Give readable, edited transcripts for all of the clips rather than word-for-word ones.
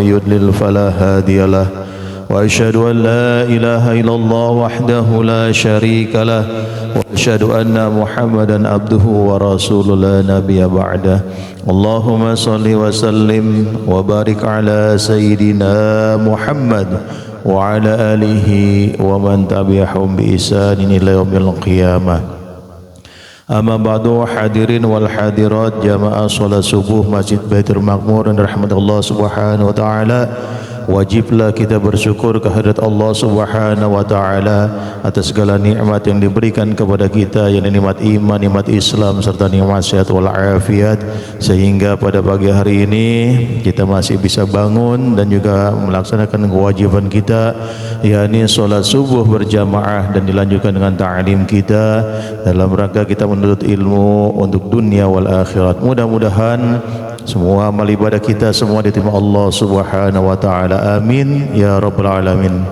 يضلل فلا هادي له وأشهد أن لا إله إلا الله وحده لا شريك له وأشهد أن محمدا عبده ورسوله لا نبي بعده اللهم صل وسلم وبارك على سيدنا محمد وعلى آله ومن تبعهم بإحسان إلى يوم القيامة. Amma ba'du, hadirin wal hadirat jamaah salat subuh Masjid Baitul Maqmur dan rahmatullah subhanahu wa ta'ala. Wajiblah kita bersyukur kehadirat Allah subhanahu wa ta'ala atas segala nikmat yang diberikan kepada kita, yang nikmat iman, nikmat Islam serta nikmat sehat wal afiat, sehingga pada pagi hari ini kita masih bisa bangun dan juga melaksanakan kewajiban kita, yakni salat subuh berjamaah dan dilanjutkan dengan ta'lim kita dalam rangka kita menuntut ilmu untuk dunia wal akhirat. Mudah-mudahan semua amal ibadah kita semua diterima Allah subhanahu wa ta'ala, amin ya rabbal alamin.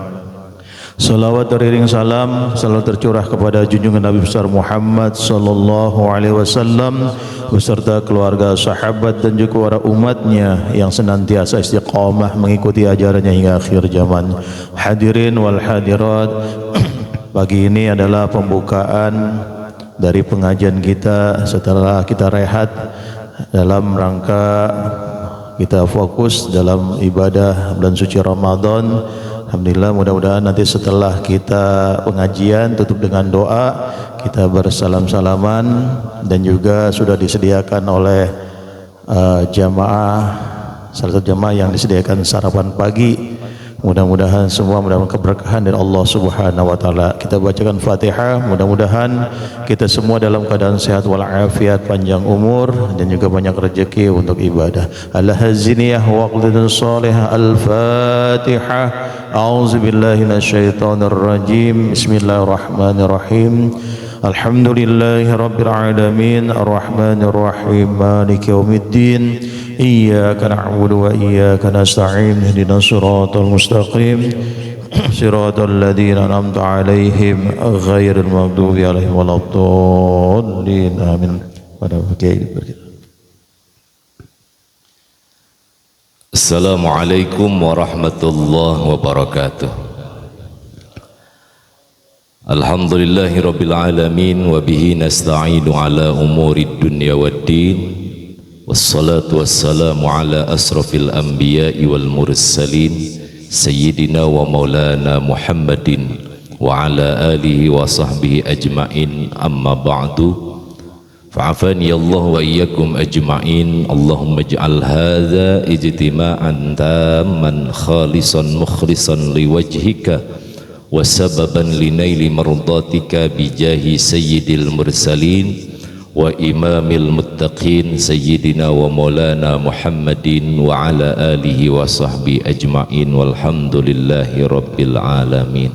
Salawat beriring salam selalu tercurah kepada junjungan Nabi besar Muhammad sallallahu alaihi wasallam beserta keluarga, sahabat dan juga para umatnya yang senantiasa istiqamah mengikuti ajarannya hingga akhir zaman. Hadirin wal hadirat, pagi ini adalah pembukaan dari pengajian kita setelah kita rehat dalam rangka kita fokus dalam ibadah bulan suci Ramadan. Alhamdulillah, mudah-mudahan nanti setelah kita pengajian tutup dengan doa, kita bersalam-salaman dan juga sudah disediakan oleh jamaah, salah satu jamaah yang disediakan sarapan pagi. Mudah-mudahan semua mendapat keberkahan dari Allah subhanahu wa ta'ala. Kita bacakan Fatihah, mudah-mudahan kita semua dalam keadaan sehat wal afiat, panjang umur dan juga banyak rezeki untuk ibadah. Al-Haziniyah waqtidun salihah. Al-Fatihah. A'udzubillahi minasyaitonir rajim. Bismillahirrahmanirrahim. Alhamdulillahi rabbil alamin, arrahmanir rahim, maliki yaumiddin. Iyyaka na'budu wa iyyaka nasta'in. Ihdinas siratal mustaqim. Siratal ladzina an'amta 'alaihim ghairil maghdubi 'alaihim waladdallin. Amin. Assalamualaikum warahmatullahi wabarakatuh. Alhamdulillahi rabbil alamin wa bihi nasta'inu ala umurid dunya waddin. Wassalatu wassalamu ala asrafil anbiya'i wal mursalin sayyidina wa maulana Muhammadin wa ala alihi wa sahbihi ajma'in, amma ba'du. Fa'afani Allah wa iyyakum ajma'in. Allahumma ij'al hadha ijtima'an tamman khalisan mukhlisan liwajhika wa sababan linaili mardatika bijahi sayyidil mursalin wa imamil muttaqin sayyidina wa maulana Muhammadin wa ala alihi wa sahbihi ajma'in, walhamdulillahi rabbil alamin.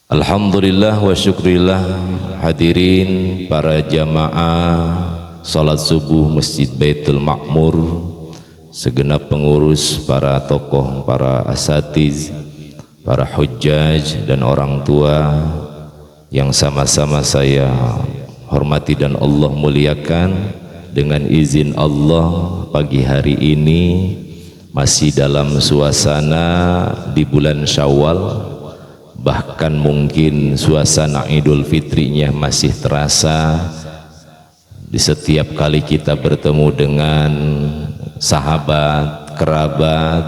Alhamdulillah wa syukrillah. Hadirin para jamaah salat subuh Masjid Baitul Maqmur, segenap pengurus, para tokoh, para asatiz, para hujjaj dan orang tua yang sama-sama saya hormati dan Allah muliakan. Dengan izin Allah, pagi hari ini masih dalam suasana di bulan Syawal, bahkan mungkin suasana Idul Fitrinya masih terasa di setiap kali kita bertemu dengan sahabat, kerabat,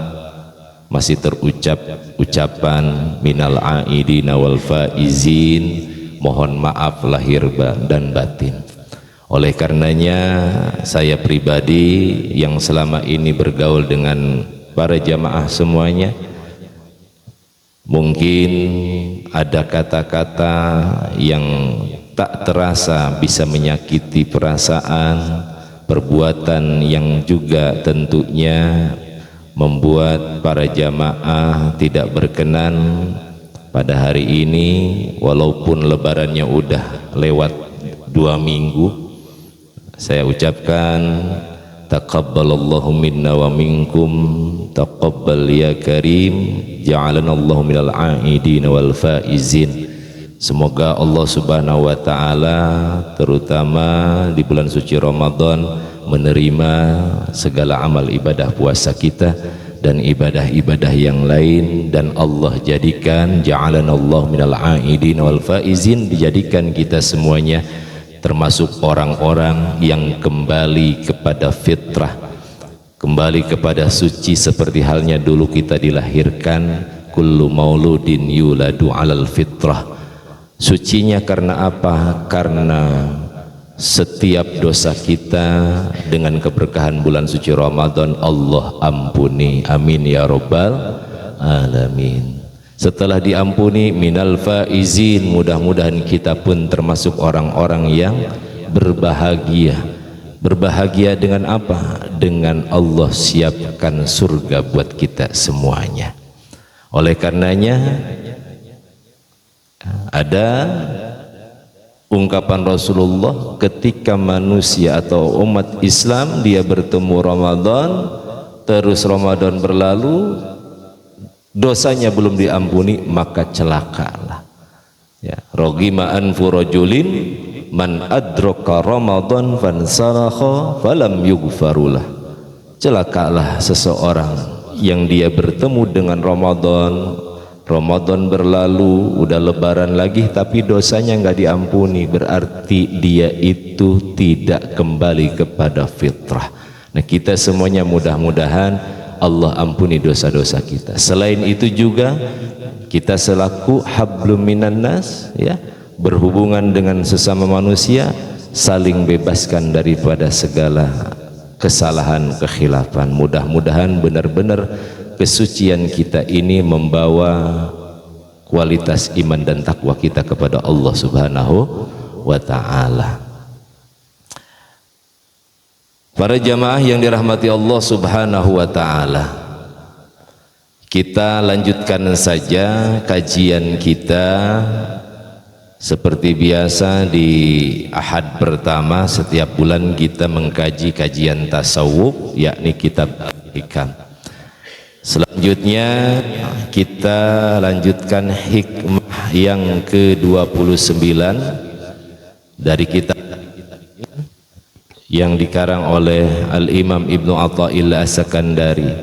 masih terucap ucapan minal aidina wal faizin, mohon maaf lahir dan batin. Oleh karenanya saya pribadi yang selama ini bergaul dengan para jamaah semuanya, mungkin ada kata-kata yang tak terasa bisa menyakiti perasaan, perbuatan yang juga tentunya membuat para jamaah tidak berkenan pada hari ini. Walaupun lebarannya udah lewat 2 minggu, saya ucapkan taqabbalallahu minna wa minkum, taqabbal ya karim, ja'alanallahu minal a'idin wal faizin. Semoga Allah Subhanahu wa taala terutama di bulan suci Ramadan menerima segala amal ibadah puasa kita dan ibadah-ibadah yang lain, dan Allah jadikan ja'alanallahu minal a'idin wal faizin, dijadikan kita semuanya termasuk orang-orang yang kembali kepada fitrah, kembali kepada suci seperti halnya dulu kita dilahirkan. Kullu mauludin yuladu alal fitrah. Sucinya karena apa? Karena setiap dosa kita dengan keberkahan bulan suci Ramadan Allah ampuni, amin ya rabbal alamin. Setelah diampuni, minal faizin, mudah-mudahan kita pun termasuk orang-orang yang berbahagia. Berbahagia dengan apa? Dengan Allah siapkan surga buat kita semuanya. Oleh karenanya ada ungkapan Rasulullah, ketika manusia atau umat Islam dia bertemu Ramadan, terus Ramadan berlalu, dosanya belum diampuni, maka celakalah. Ya, rogima anfu rajulin man adraka Ramadan fansarakha falam yughfarulah. Celakalah seseorang yang dia bertemu dengan Ramadan berlalu, udah lebaran lagi tapi dosanya nggak diampuni, berarti dia itu tidak kembali kepada fitrah. Nah, kita semuanya mudah-mudahan Allah ampuni dosa-dosa kita. Selain itu juga kita selaku hablum minan nas, ya, berhubungan dengan sesama manusia, saling bebaskan daripada segala kesalahan, kekhilafan. Mudah-mudahan benar-benar kesucian kita ini membawa kualitas iman dan takwa kita kepada Allah Subhanahu wa ta'ala. Para jamaah yang dirahmati Allah Subhanahu wa ta'ala, kita lanjutkan saja kajian kita seperti biasa. Di Ahad pertama setiap bulan kita mengkaji kajian tasawuf, yakni kitab Al-Hikam. Selanjutnya kita lanjutkan hikmah yang ke-29 dari kitab yang dikarang oleh Al-Imam Ibnu Atha'illah As-Sakandari.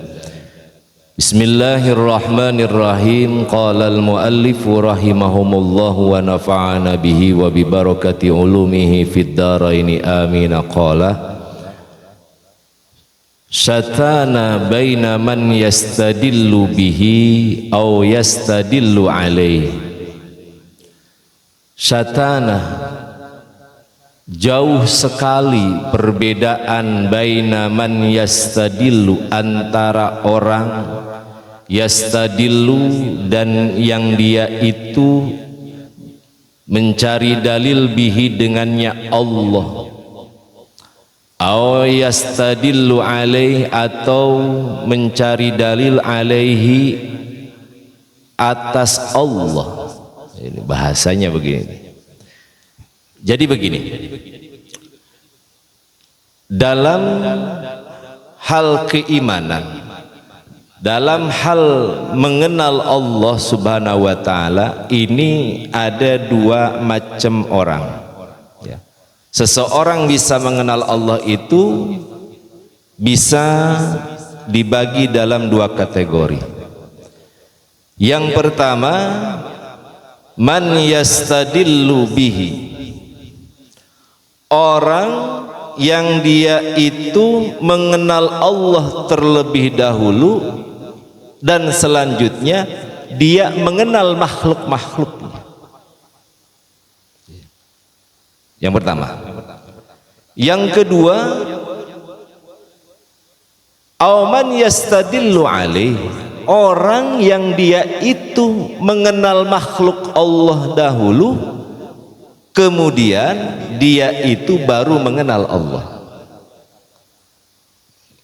Bismillahirrahmanirrahim. Qala al-muallif rahimahumullah wa nafa'ana bihi wa bi barakati ulumihi fid dharain amin. Qala syatana baina man yastadillu bihi aw yastadillu alaih. Syatana, jauh sekali perbedaan baina man yastadillu, antara orang yastadillu dan yang dia itu mencari dalil bihi dengannya Allah, aw yastadillu alaih, atau mencari dalil alaihi atas Allah. Ini bahasanya begini. Jadi begini, dalam hal keimanan, dalam hal mengenal Allah Subhanahu wa ta'ala, ini ada dua macam orang. Seseorang bisa mengenal Allah itu bisa dibagi dalam dua kategori. Yang pertama, man yastadillu bihi, orang yang dia itu mengenal Allah terlebih dahulu dan selanjutnya dia mengenal makhluk-makhluknya. Yang pertama. Yang kedua, auman yastadillu alaih, orang yang dia itu mengenal makhluk Allah dahulu, kemudian dia itu baru mengenal Allah.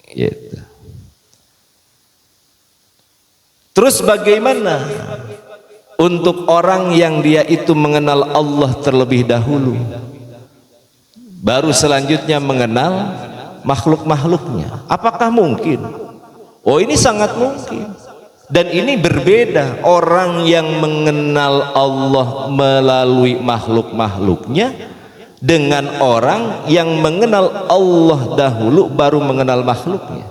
Gitu. Terus bagaimana untuk orang yang dia itu mengenal Allah terlebih dahulu, baru selanjutnya mengenal makhluk-makhluknya? Apakah mungkin? Oh, ini sangat mungkin. Dan ini berbeda orang yang mengenal Allah melalui makhluk-makhluknya dengan orang yang mengenal Allah dahulu baru mengenal makhluknya.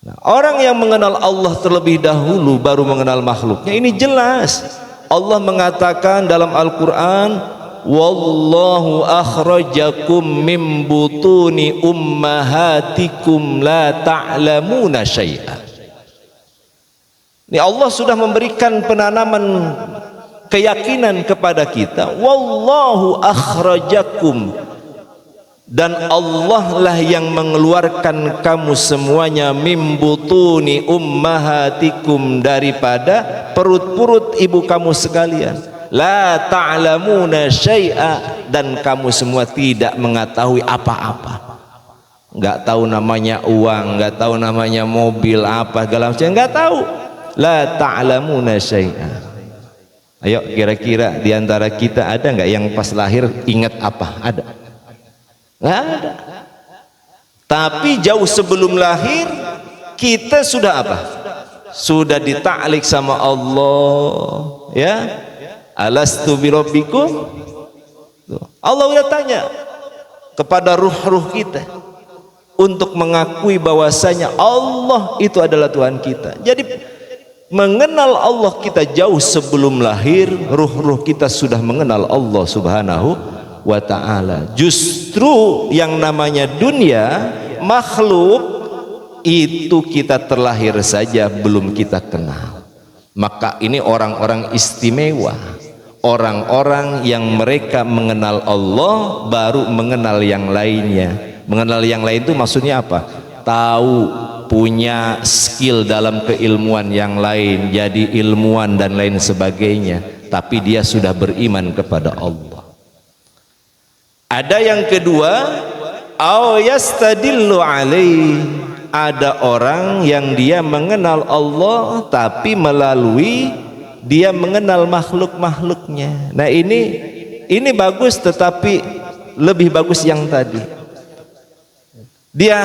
Nah, orang yang mengenal Allah terlebih dahulu baru mengenal makhluknya, ini jelas. Allah mengatakan dalam Al-Quran, wallahu akhrajakum min butuni ummahatikum la ta'lamuna syai'a. Ini Allah sudah memberikan penanaman keyakinan kepada kita, wallahu akhrajakum, dan Allah lah yang mengeluarkan kamu semuanya, min butuni ummahatikum, daripada perut-perut ibu kamu sekalian, la ta'lamuna syai'a, dan kamu semua tidak mengetahui apa-apa. Enggak tahu namanya uang, enggak tahu namanya mobil apa segala macam, enggak tahu. La ta'lamuna syai'a. Ayo, kira-kira di antara kita ada enggak yang pas lahir ingat apa? Ada? Enggak ada. Tapi jauh sebelum lahir kita sudah apa? Sudah ditaklik sama Allah, ya. Alastu birabbikum? Allah udah tanya kepada ruh-ruh kita untuk mengakui bahwasanya Allah itu adalah Tuhan kita. Jadi mengenal Allah kita jauh sebelum lahir, ruh-ruh kita sudah mengenal Allah Subhanahu wa ta'ala. Justru yang namanya dunia, makhluk, itu kita terlahir saja belum kita kenal. Maka ini orang-orang istimewa, orang-orang yang mereka mengenal Allah baru mengenal yang lainnya. Mengenal yang lain itu maksudnya apa? Tahu, punya skill dalam keilmuan yang lain, jadi ilmuwan dan lain sebagainya, tapi dia sudah beriman kepada Allah. Ada yang kedua, au yastadillu alaihi, ada orang yang dia mengenal Allah tapi melalui dia mengenal makhluk-makhluknya. Nah, ini bagus, tetapi lebih bagus yang tadi. Dia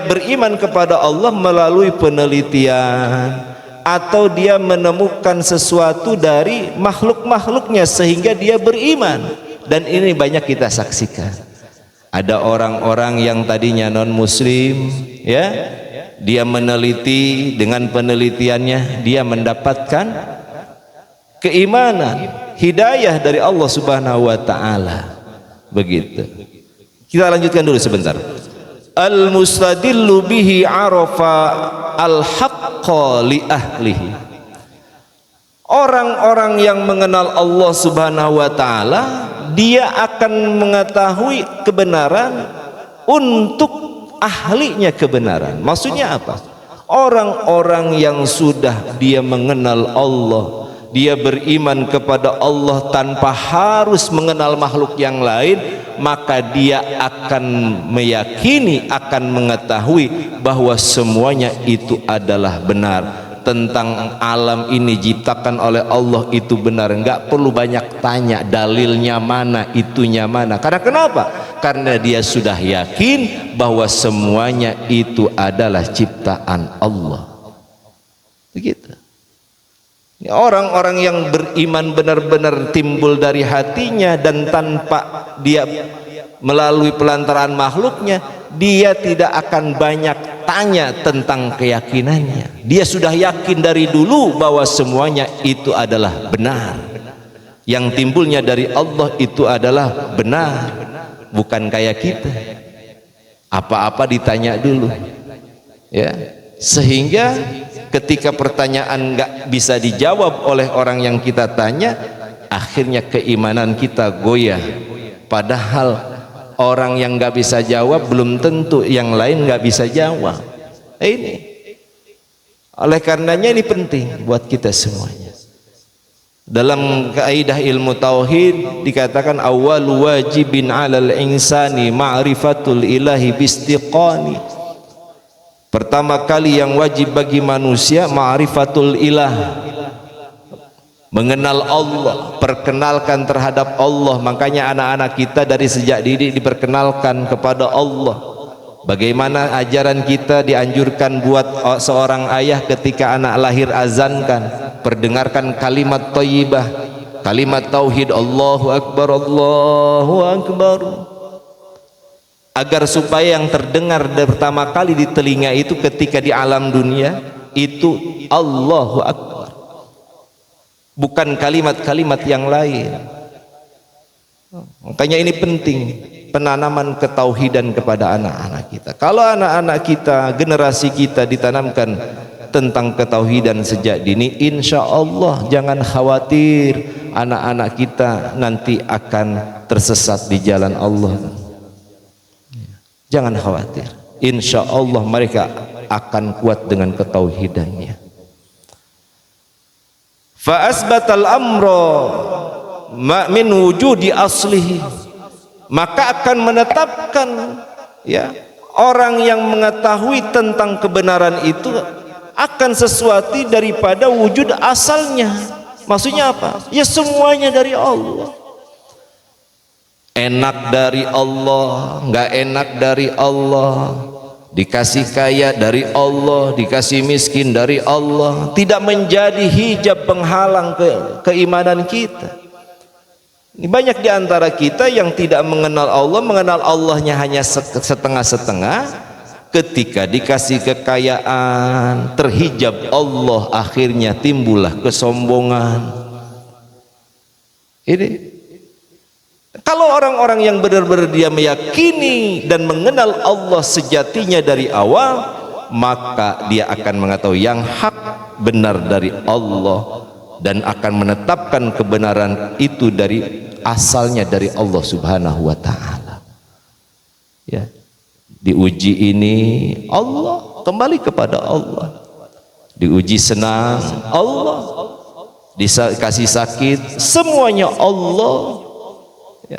beriman kepada Allah melalui penelitian, atau dia menemukan sesuatu dari makhluk-makhluknya sehingga dia beriman. Dan ini banyak kita saksikan. Ada orang-orang yang tadinya non muslim, ya, dia meneliti, dengan penelitiannya dia mendapatkan keimanan, hidayah dari Allah Subhanahu wa ta'ala. Begitu. Kita lanjutkan dulu sebentar. Al-mustadillu bihi arafa al-haqqa li ahlihi. Orang-orang yang mengenal Allah Subhanahu wa ta'ala, dia akan mengetahui kebenaran untuk ahlinya kebenaran. Maksudnya apa? Orang-orang yang sudah dia mengenal Allah, dia beriman kepada Allah tanpa harus mengenal makhluk yang lain, maka dia akan meyakini, akan mengetahui bahwa semuanya itu adalah benar. Tentang alam ini diciptakan oleh Allah itu benar, enggak perlu banyak tanya dalilnya mana, itunya mana. Karena kenapa? Karena dia sudah yakin bahwa semuanya itu adalah ciptaan Allah. Begitu. Orang-orang yang beriman benar-benar timbul dari hatinya, dan tanpa dia melalui pelantaran makhluknya, dia tidak akan banyak tanya tentang keyakinannya. Dia sudah yakin dari dulu bahwa semuanya itu adalah benar. Yang timbulnya dari Allah itu adalah benar, bukan kayak kita. Apa-apa ditanya dulu, ya. Sehingga ketika pertanyaan nggak bisa dijawab oleh orang yang kita tanya, akhirnya keimanan kita goyah. Padahal orang yang nggak bisa jawab belum tentu yang lain nggak bisa jawab. Ini oleh karenanya ini penting buat kita semuanya. Dalam kaidah ilmu tauhid dikatakan awwalu wajibin 'alal insani ma'rifatul ilahi bistiqani. Pertama kali yang wajib bagi manusia ma'rifatul ilah, mengenal Allah, perkenalkan terhadap Allah. Makanya anak-anak kita dari sejak didik diperkenalkan kepada Allah. Bagaimana ajaran kita dianjurkan buat seorang ayah ketika anak lahir, azankan, perdengarkan kalimat thayyibah, kalimat tauhid, Allahu Akbar, Allahu Akbar, agar supaya yang terdengar pertama kali di telinga itu ketika di alam dunia itu Allahu Akbar, bukan kalimat-kalimat yang lain. Makanya ini penting, penanaman ketauhidan kepada anak-anak kita. Kalau anak-anak kita, generasi kita ditanamkan tentang ketauhidan sejak dini, insya Allah jangan khawatir anak-anak kita nanti akan tersesat di jalan Allah. Jangan khawatir, insya Allah mereka akan kuat dengan ketauhidannya. Fa asbatal amra min wujudi aslihi, maka akan menetapkan ya orang yang mengetahui tentang kebenaran itu akan sesuatu daripada wujud asalnya. Maksudnya apa? Ya semuanya dari Allah. Enak dari Allah, enggak enak dari Allah, dikasih kaya dari Allah, dikasih miskin dari Allah, tidak menjadi hijab penghalang keimanan kita. Ini banyak di antara kita yang tidak mengenal Allah, mengenal Allahnya hanya setengah-setengah. Ketika dikasih kekayaan, terhijab Allah, akhirnya timbullah kesombongan. Ini kalau orang-orang yang benar-benar dia meyakini dan mengenal Allah sejatinya dari awal, maka dia akan mengetahui yang hak benar dari Allah dan akan menetapkan kebenaran itu dari asalnya dari Allah Subhanahu wa taala. Ya. Diuji ini Allah, kembali kepada Allah. Diuji senang Allah, dikasih sakit semuanya Allah. Ya.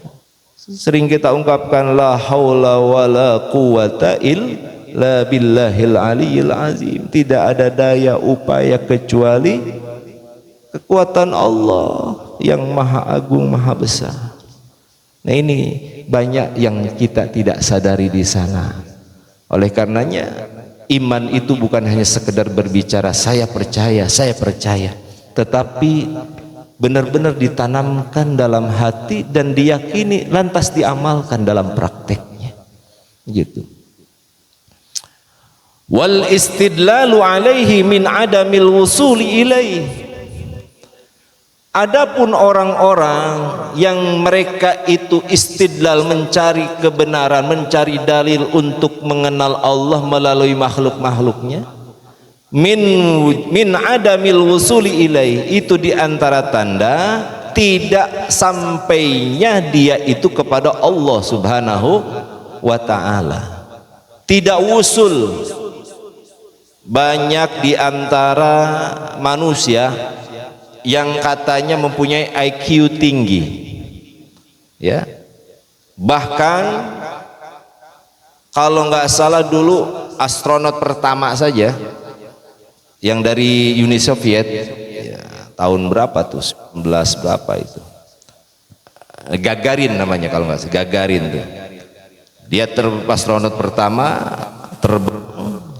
Sering kita ungkapkan la haula wala quwata illa billahil aliyil azim. Tidak ada daya upaya kecuali kekuatan Allah yang maha agung, maha besar. Nah ini banyak yang kita tidak sadari di sana. Oleh karenanya iman itu bukan hanya sekedar berbicara saya percaya, tetapi benar-benar ditanamkan dalam hati dan diyakini lantas diamalkan dalam prakteknya. Gitu. Wal istidlalu alaihi min adamil wusuli ilaihi. Adapun orang-orang yang mereka itu istidlal, mencari kebenaran, mencari dalil untuk mengenal Allah melalui makhluk-makhluknya, min adamil wusuli ilaih, itu diantara tanda tidak sampainya dia itu kepada Allah Subhanahu wa ta'ala. Tidak wusul. Banyak diantara manusia yang katanya mempunyai IQ tinggi, ya, bahkan kalau nggak salah dulu astronot pertama saja yang dari Uni Soviet, ya, tahun berapa tuh, 19 berapa itu, Gagarin namanya kalau nggak salah, Gagarin tuh, dia astronot pertama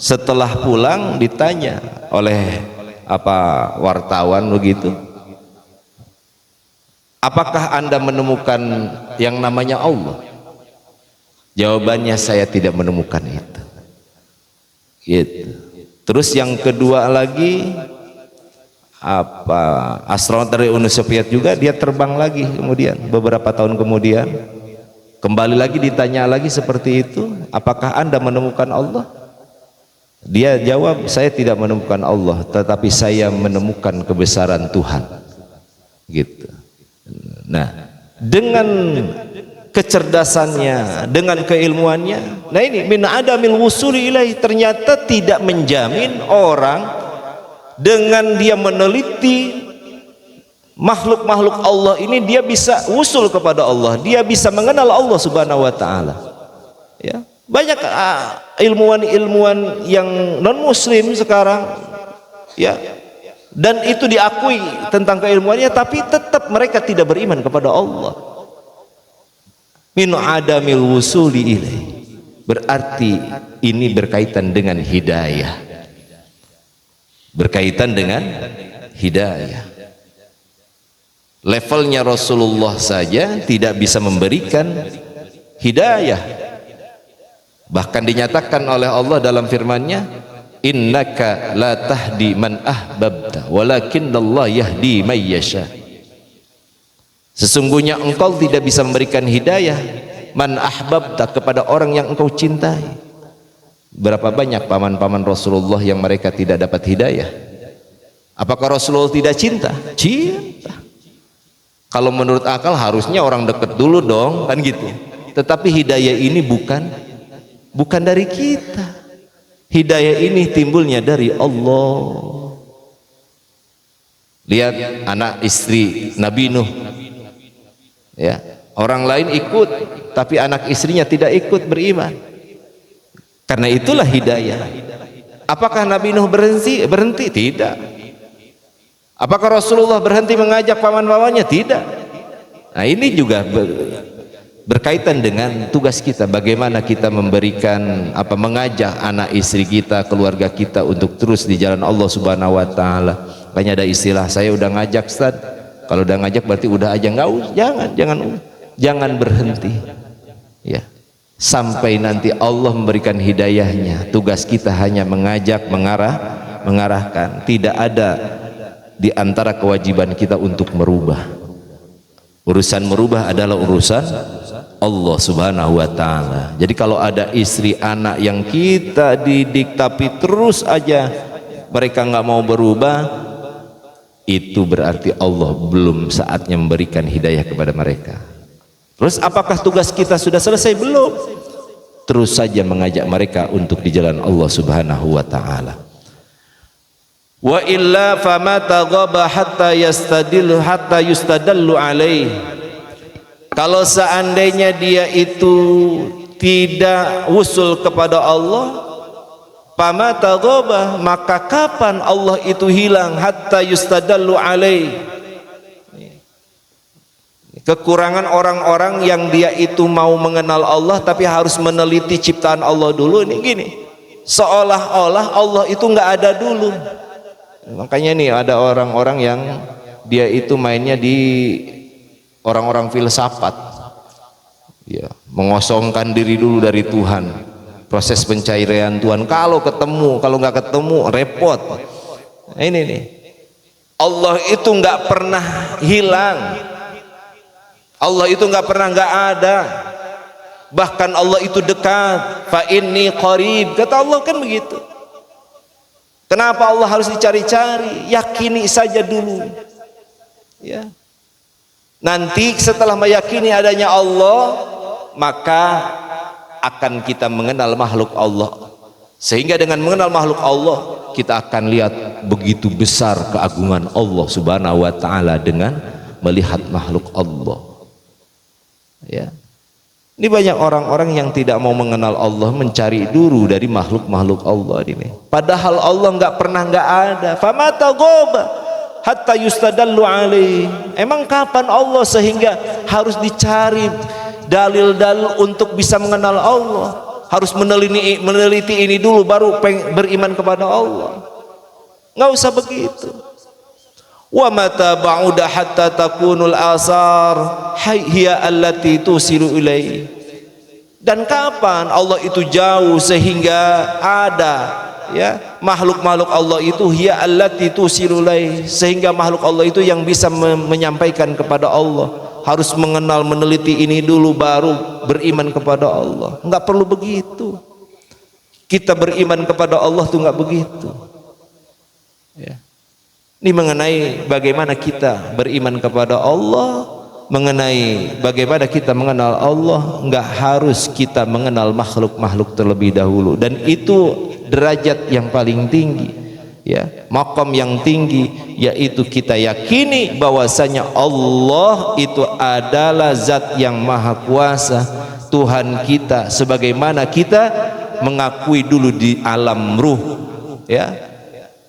setelah pulang ditanya oleh wartawan begitu, apakah Anda menemukan yang namanya Allah? Jawabannya, saya tidak menemukan itu. Gitu. Terus yang kedua lagi, astronot dari Uni Soviet juga, dia terbang lagi kemudian beberapa tahun kemudian, kembali lagi ditanya lagi seperti itu, apakah Anda menemukan Allah? Dia jawab, saya tidak menemukan Allah, tetapi saya menemukan kebesaran Tuhan. Gitu. Nah, dengan kecerdasannya, dengan keilmuannya, nah ini min adamil wusuli ilaih, ternyata tidak menjamin orang dengan dia meneliti makhluk-makhluk Allah ini dia bisa wusul kepada Allah, dia bisa mengenal Allah Subhanahu wa taala. Ya. Banyak ilmuwan-ilmuwan yang non muslim sekarang, ya, dan itu diakui tentang keilmuannya, tapi tetap mereka tidak beriman kepada Allah. Min adamil wusuli ilaih, berarti ini berkaitan dengan hidayah, berkaitan dengan hidayah. Levelnya Rasulullah saja tidak bisa memberikan hidayah. Bahkan dinyatakan oleh Allah dalam firman-Nya, innaka la tahdi man ahbabta walakinnallahu yahdi may yasha. Sesungguhnya engkau tidak bisa memberikan hidayah man ahbabta, kepada orang yang engkau cintai. Berapa banyak paman-paman Rasulullah yang mereka tidak dapat hidayah? Apakah Rasulullah tidak cinta? Cinta. Kalau menurut akal harusnya orang dekat dulu dong, kan gitu. Tetapi hidayah ini bukan dari kita. Hidayah ini timbulnya dari Allah. Lihat anak istri Nabi Nuh, ya, orang lain ikut tapi anak istrinya tidak ikut beriman. Karena itulah hidayah. Apakah Nabi Nuh berhenti? Tidak. Apakah Rasulullah berhenti mengajak paman-pamannya? Tidak. Nah, ini juga berkaitan dengan tugas kita, bagaimana kita memberikan mengajak anak istri kita, keluarga kita untuk terus di jalan Allah Subhanahu wa taala. Makanya ada istilah, saya udah ngajak Ustaz. Kalau udah ngajak berarti udah aja, enggak, jangan berhenti. Ya. Sampai nanti Allah memberikan hidayahnya. Tugas kita hanya mengajak, mengarahkan. Tidak ada di antara kewajiban kita untuk merubah. Urusan merubah adalah urusan Allah Subhanahu wa taala. Jadi kalau ada istri anak yang kita didik tapi terus aja mereka nggak mau berubah, itu berarti Allah belum saatnya memberikan hidayah kepada mereka. Terus apakah tugas kita sudah selesai? Belum. Terus saja mengajak mereka untuk di jalan Allah Subhanahu wa taala. Wa illa fama taghaba hatta yustadallu alaih. Kalau seandainya dia itu tidak usul kepada Allah, fama taghaba, maka kapan Allah itu hilang? Hatta yustadallu alaih. Kekurangan orang-orang yang dia itu mau mengenal Allah tapi harus meneliti ciptaan Allah dulu. Ini gini, seolah-olah Allah itu nggak ada dulu. Makanya nih ada orang-orang yang dia itu mainnya di orang-orang filsafat, ya, mengosongkan diri dulu dari Tuhan, proses pencairan Tuhan. Kalau ketemu, kalau nggak ketemu repot. Nah, ini nih, Allah itu nggak pernah hilang, Allah itu nggak pernah nggak ada, bahkan Allah itu dekat. Fa inni qarib, kata Allah kan begitu. Kenapa Allah harus dicari-cari? Yakini saja dulu, ya. Nanti setelah meyakini adanya Allah, maka akan kita mengenal makhluk Allah. Sehingga dengan mengenal makhluk Allah, kita akan lihat begitu besar keagungan Allah Subhanahu wa taala dengan melihat makhluk Allah. Ya. Ini banyak orang-orang yang tidak mau mengenal Allah, mencari dulu dari makhluk-makhluk Allah ini. Padahal Allah nggak pernah nggak ada. Fama taghoba hatta yustadallu alaih. Emang kapan Allah sehingga harus dicari dalil-dalil untuk bisa mengenal Allah? Harus meneliti ini dulu baru beriman kepada Allah. Nggak usah begitu. Wa mata ba'uda hatta takunul asar hiya allati tusilu ilaihi. Dan kapan Allah itu jauh sehingga ada, ya, makhluk-makhluk Allah itu hiya allati tusilu ilaihi, sehingga makhluk Allah itu yang bisa menyampaikan kepada Allah. Harus mengenal, meneliti ini dulu baru beriman kepada Allah. Enggak perlu begitu. Kita beriman kepada Allah tuh enggak begitu, ya. Ini mengenai bagaimana kita beriman kepada Allah, mengenai bagaimana kita mengenal Allah. Enggak harus kita mengenal makhluk-makhluk terlebih dahulu, dan itu derajat yang paling tinggi, ya, maqam yang tinggi, yaitu kita yakini bahwasanya Allah itu adalah zat yang maha kuasa, Tuhan kita, sebagaimana kita mengakui dulu di alam ruh, ya.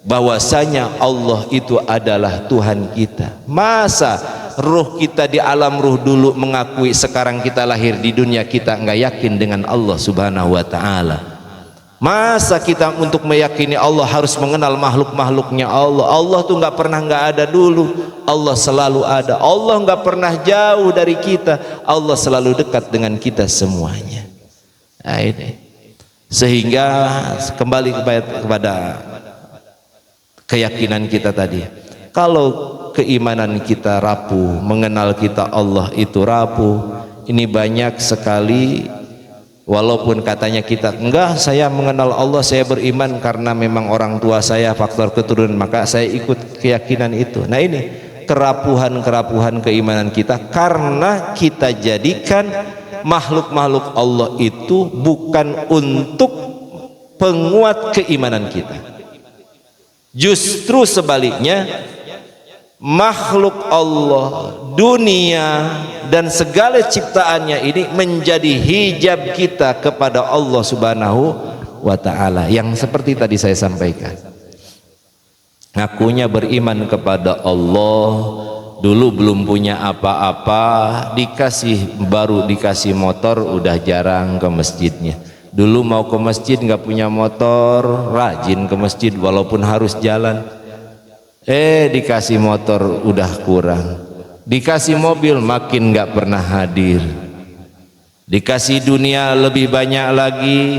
bahwasanya Allah itu adalah Tuhan kita. Masa ruh kita di alam ruh dulu mengakui, sekarang kita lahir di dunia kita nggak yakin dengan Allah Subhanahu wa ta'ala? Masa kita untuk meyakini Allah harus mengenal makhluk-makhluknya Allah? Allah tuh nggak pernah nggak ada dulu, Allah selalu ada. Allah nggak pernah jauh dari kita, Allah selalu dekat dengan kita semuanya. Nah, ini sehingga kembali kepada keyakinan kita tadi. Kalau keimanan kita rapuh, mengenal kita Allah itu rapuh, ini banyak sekali. Walaupun katanya kita enggak, saya mengenal Allah, saya beriman karena memang orang tua saya faktor keturunan, maka saya ikut keyakinan itu. Nah, ini kerapuhan keimanan kita karena kita jadikan makhluk-makhluk Allah itu bukan untuk penguat keimanan kita. Justru sebaliknya, makhluk Allah, dunia dan segala ciptaannya ini menjadi hijab kita kepada Allah Subhanahu wa ta'ala. Yang seperti tadi saya sampaikan, ngakunya beriman kepada Allah, dulu belum punya apa-apa, baru dikasih motor udah jarang ke masjidnya. Dulu mau ke masjid nggak punya motor, rajin ke masjid walaupun harus jalan. Dikasih motor udah kurang, dikasih mobil makin nggak pernah hadir, dikasih dunia lebih banyak lagi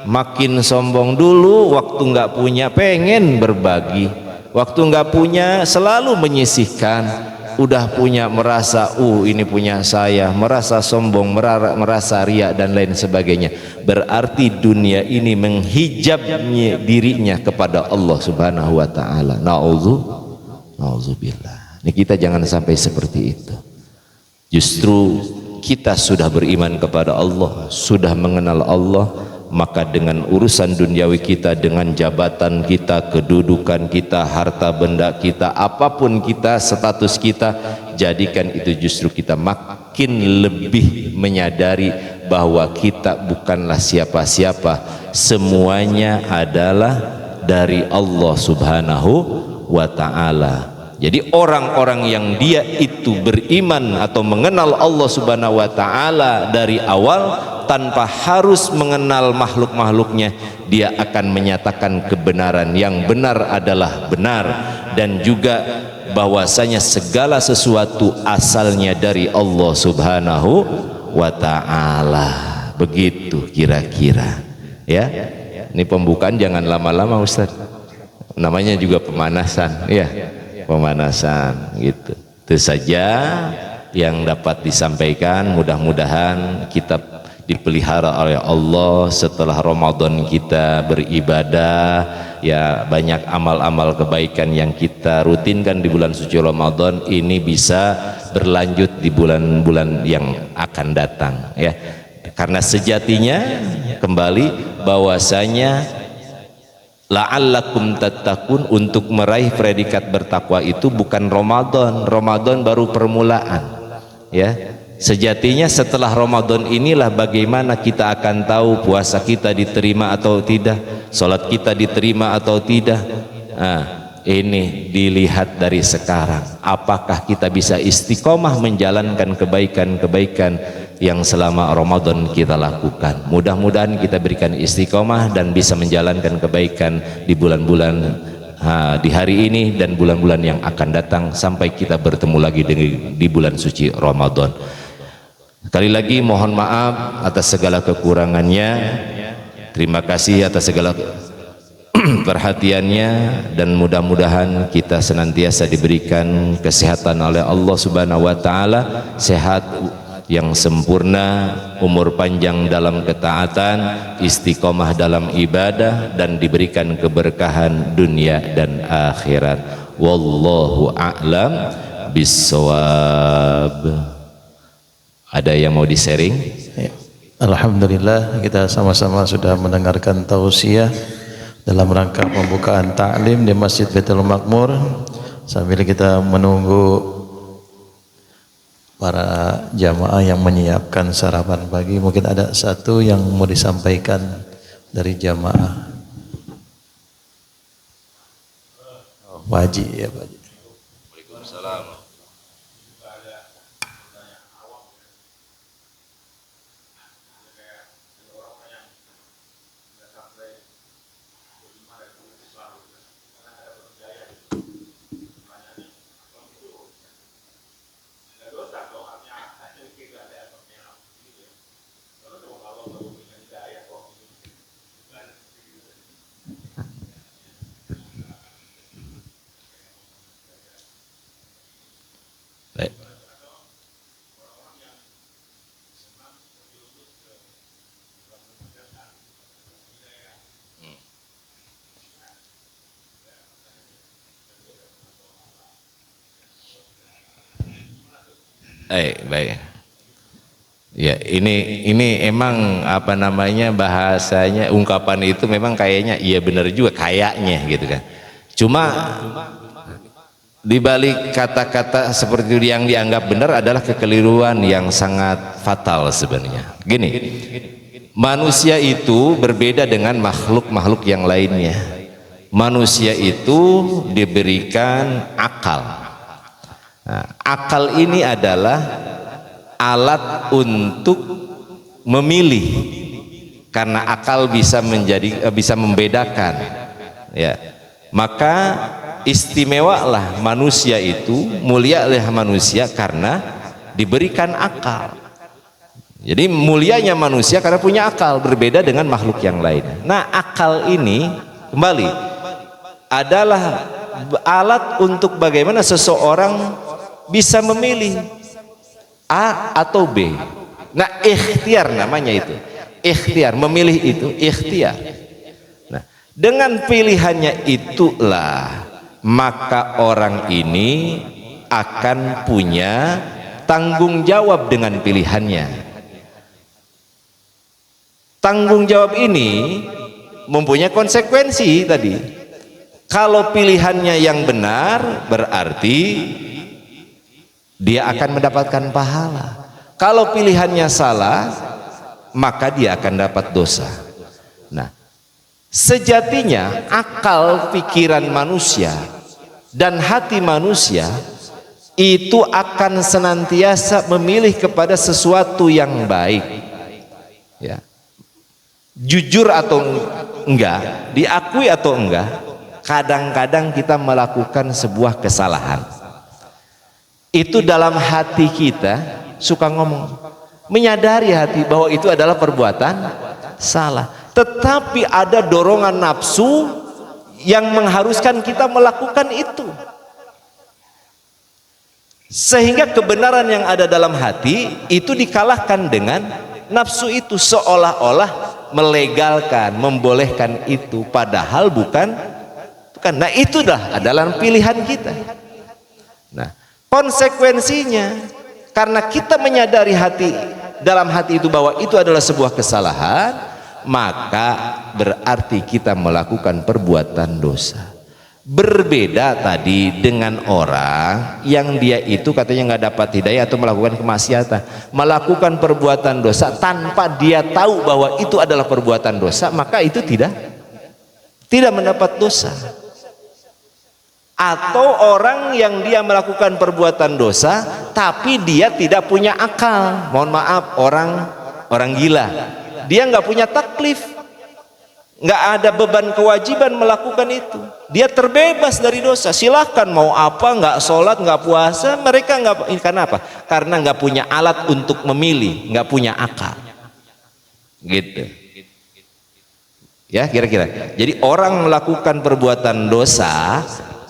makin sombong. Dulu waktu nggak punya pengen berbagi, waktu nggak punya selalu menyisihkan, udah punya merasa ini punya saya, merasa sombong, merasa riya dan lain sebagainya. Berarti dunia ini menghijabnya dirinya kepada Allah Subhanahu wa ta'ala. Na'udzubillah. Ini kita jangan sampai seperti itu. Justru kita sudah beriman kepada Allah, sudah mengenal Allah, maka dengan urusan duniawi kita, dengan jabatan kita, kedudukan kita, harta benda kita, apapun kita, status kita, jadikan itu justru kita makin lebih menyadari bahwa kita bukanlah siapa-siapa, semuanya adalah dari Allah Subhanahu wa ta'ala. Jadi orang-orang yang dia itu beriman atau mengenal Allah Subhanahu wa ta'ala dari awal tanpa harus mengenal makhluk-makhluknya, dia akan menyatakan kebenaran, yang benar adalah benar, dan juga bahwasanya segala sesuatu asalnya dari Allah Subhanahu wa ta'ala. Begitu kira-kira ya. Ini pembukaan jangan lama-lama Ustaz, namanya juga pemanasan ya, pemanasan gitu. Itu saja yang dapat disampaikan. Mudah-mudahan kita dipelihara oleh Allah setelah Ramadan kita beribadah ya, banyak amal-amal kebaikan yang kita rutinkan di bulan suci Ramadan ini bisa berlanjut di bulan-bulan yang akan datang ya. Karena sejatinya kembali bahwasanya la'allakum tattaqun, untuk meraih predikat bertakwa itu bukan Ramadan. Ramadan baru permulaan ya. Sejatinya setelah Ramadan inilah bagaimana kita akan tahu puasa kita diterima atau tidak, sholat kita diterima atau tidak. Ini dilihat dari sekarang, apakah kita bisa istiqomah menjalankan kebaikan-kebaikan yang selama Ramadan kita lakukan. Mudah-mudahan kita berikan istiqomah dan bisa menjalankan kebaikan di bulan-bulan di hari ini dan bulan-bulan yang akan datang sampai kita bertemu lagi di bulan suci Ramadan. Sekali lagi mohon maaf atas segala kekurangannya, terima kasih atas segala perhatiannya, dan mudah-mudahan kita senantiasa diberikan kesehatan oleh Allah Subhanahu wa ta'ala, sehat yang sempurna, umur panjang dalam ketaatan, istiqomah dalam ibadah, dan diberikan keberkahan dunia dan akhirat. Wallahu a'lam bissawab. Ada yang mau di-sharing? Ya. Alhamdulillah, kita sama-sama sudah mendengarkan tausiah dalam rangka pembukaan ta'lim di Masjid Baitul Makmur. Sambil kita menunggu para jamaah yang menyiapkan sarapan pagi, mungkin ada satu yang mau disampaikan dari jamaah. Wajib ya Pak Haji. Waalaikumsalam. Baik. Baik. Ya, ini emang apa namanya bahasanya, ungkapan itu memang kayaknya iya benar juga kayaknya gitu kan. Cuma di balik kata-kata seperti itu yang dianggap benar adalah kekeliruan yang sangat fatal sebenarnya. Gini, manusia itu berbeda dengan makhluk-makhluk yang lainnya. Manusia itu diberikan akal. Nah, akal ini adalah alat untuk memilih, karena akal bisa membedakan. Ya, maka istimewalah manusia itu, mulialah manusia karena diberikan akal. Jadi mulianya manusia karena punya akal, berbeda dengan makhluk yang lain. Nah, akal ini kembali adalah alat untuk bagaimana seseorang bisa memilih A atau B. Nah, ikhtiar namanya itu. Ikhtiar, memilih itu ikhtiar. Nah, dengan pilihannya itulah maka orang ini akan punya tanggung jawab dengan pilihannya. Tanggung jawab ini mempunyai konsekuensi tadi. Kalau pilihannya yang benar, berarti dia akan mendapatkan pahala. Kalau pilihannya salah, maka dia akan dapat dosa. Nah, sejatinya akal pikiran manusia dan hati manusia itu akan senantiasa memilih kepada sesuatu yang baik, ya, jujur atau enggak, diakui atau enggak, kadang-kadang kita melakukan sebuah kesalahan. Itu dalam hati kita suka ngomong, menyadari hati bahwa itu adalah perbuatan salah, tetapi ada dorongan nafsu yang mengharuskan kita melakukan itu, sehingga kebenaran yang ada dalam hati itu dikalahkan dengan nafsu itu, seolah-olah melegalkan, membolehkan itu, padahal bukan. Nah, itu adalah pilihan kita. Nah, konsekuensinya karena kita menyadari dalam hati itu bahwa itu adalah sebuah kesalahan, maka berarti kita melakukan perbuatan dosa. Berbeda tadi dengan orang yang dia itu katanya nggak dapat hidayah atau melakukan kemaksiatan, melakukan perbuatan dosa tanpa dia tahu bahwa itu adalah perbuatan dosa, maka itu tidak mendapat dosa. Atau orang yang dia melakukan perbuatan dosa tapi dia tidak punya akal, mohon maaf, orang gila, dia nggak punya taklif, nggak ada beban kewajiban melakukan itu, dia terbebas dari dosa, silahkan mau apa, nggak sholat, nggak puasa, mereka nggak. Karena apa? Karena nggak punya alat untuk memilih, nggak punya akal, gitu ya kira-kira. Jadi orang melakukan perbuatan dosa,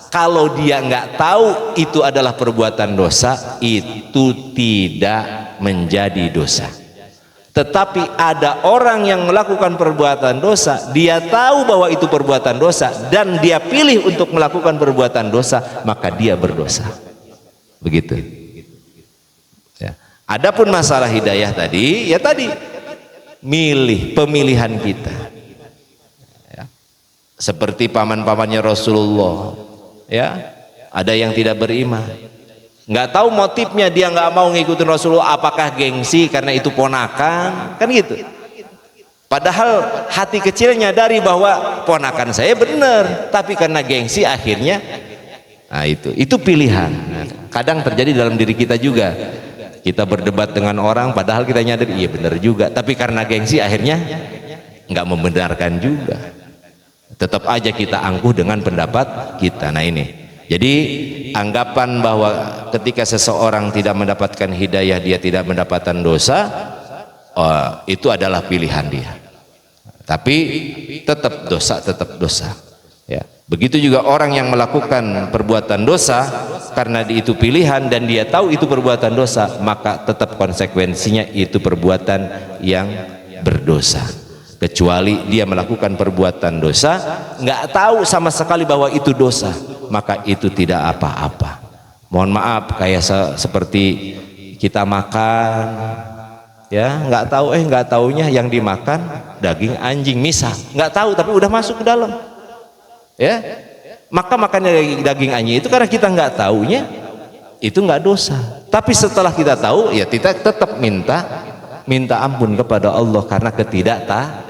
kalau dia nggak tahu itu adalah perbuatan dosa, itu tidak menjadi dosa. Tetapi ada orang yang melakukan perbuatan dosa, dia tahu bahwa itu perbuatan dosa dan dia pilih untuk melakukan perbuatan dosa, maka dia berdosa. Begitu. Ya. Adapun masalah hidayah tadi, ya tadi pemilihan kita. Ya. Seperti paman-pamannya Rasulullah. Ya, ada yang tidak beriman, nggak tahu motifnya, dia nggak mau ngikutin Rasulullah, apakah gengsi karena itu ponakan, kan gitu. Padahal hati kecilnya nyadari bahwa ponakan saya benar, tapi karena gengsi akhirnya Nah itu pilihan. Nah, kadang terjadi dalam diri kita juga. Kita berdebat dengan orang padahal kita nyadar iya benar juga, tapi karena gengsi akhirnya nggak membenarkan juga. Tetap aja kita angkuh dengan pendapat kita. Nah ini, jadi anggapan bahwa ketika seseorang tidak mendapatkan hidayah dia tidak mendapatkan dosa, itu adalah pilihan dia. Tapi tetap dosa. Ya. Begitu juga orang yang melakukan perbuatan dosa karena itu pilihan dan dia tahu itu perbuatan dosa, maka tetap konsekuensinya itu perbuatan yang berdosa. Kecuali dia melakukan perbuatan dosa nggak tahu sama sekali bahwa itu dosa, maka itu tidak apa-apa. Mohon maaf, kayak seperti kita makan ya, nggak taunya yang dimakan daging anjing misal, nggak tahu tapi udah masuk ke dalam ya, maka makannya daging anjing itu karena kita nggak taunya itu nggak dosa. Tapi setelah kita tahu ya kita tetap minta ampun kepada Allah karena ketidaktahuan.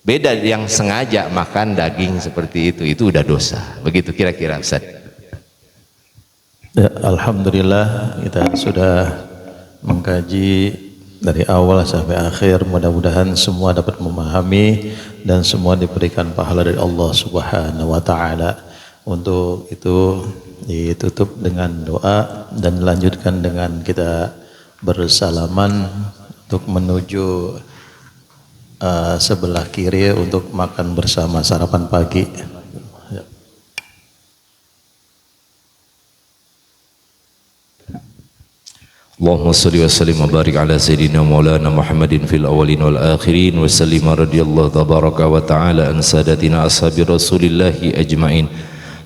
Beda yang sengaja makan daging seperti itu udah dosa. Begitu kira-kira Ustaz. Ya, alhamdulillah kita sudah mengkaji dari awal sampai akhir. Mudah-mudahan semua dapat memahami dan semua diberikan pahala dari Allah Subhanahu wa taala. Untuk itu ditutup dengan doa dan dilanjutkan dengan kita bersalaman untuk menuju sebelah kiri untuk makan bersama sarapan pagi. Allahumma salli wa sallim wa barik ala sayyidina maulana Muhammadin fil awwalin wal akhirin wa sallim radhiyallahu tabaraka wa ta'ala an sadatina ashabi rasulillahi ajma'in.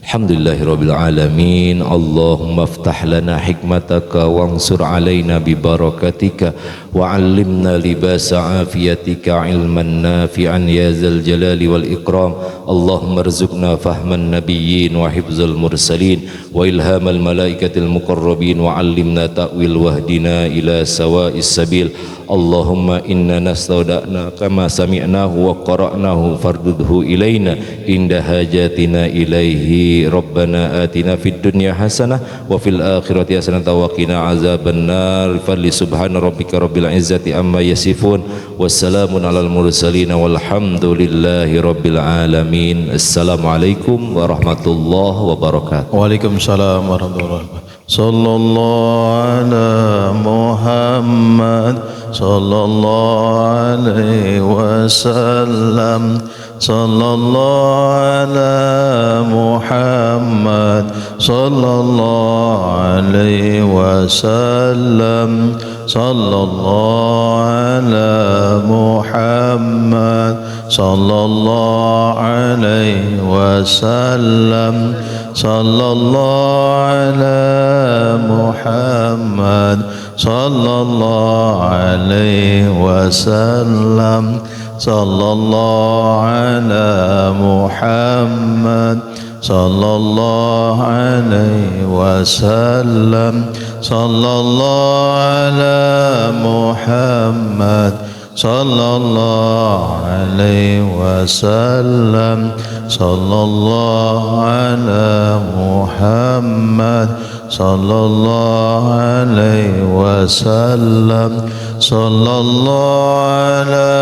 Alhamdulillahi rabbil alamin. Allahumma aftah lana hikmataka wansur alaina bi barakatika wa 'allimna libasa afiyatika ilman nafi'an ya zal jalali wal ikram. Allahumma arzuqna fahman nabiyyin wa hifzal mursalin wa ilhamal malaikatil muqarrabin wa 'allimna ta'wil wahdina ila sawa'is sabil. Allahumma inna nastauda'na kama sami'nahu wa qara'nahu fardudhu ilaina inda hajatina ilaihi. Rabbana atina fid dunya hasanah wa fil akhirati hasanah wa qina azaban nar. Fadli subhana rabbika rabbil izzati amma yasifun wassalamun alal mursalin walhamdulillahi rabbil alamin. Assalamualaikum warahmatullahi wabarakatuh. Waalaikumsalam warahmatullahi wabarakatuh. Sallallahu ala Muhammad sallallahu alaihi wasallam. Sallallahu ala Muhammad sallallahu alaihi wasallam. Sallallahu ala Muhammad sallallahu alaihi wasallam. Sallallahu ala Muhammad sallallahu alaihi wasallam. Sallallahu ala Muhammad sallallahu alaihi wasallam. Sallallahu ala Muhammad sallallahu alaihi wasallam. Sallallahu ala Muhammad sallallahu alaihi wasallam. Sallallahu ala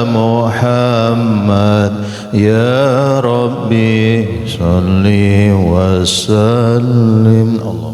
Muhammad ya Rabbi salli wa sallim. Allah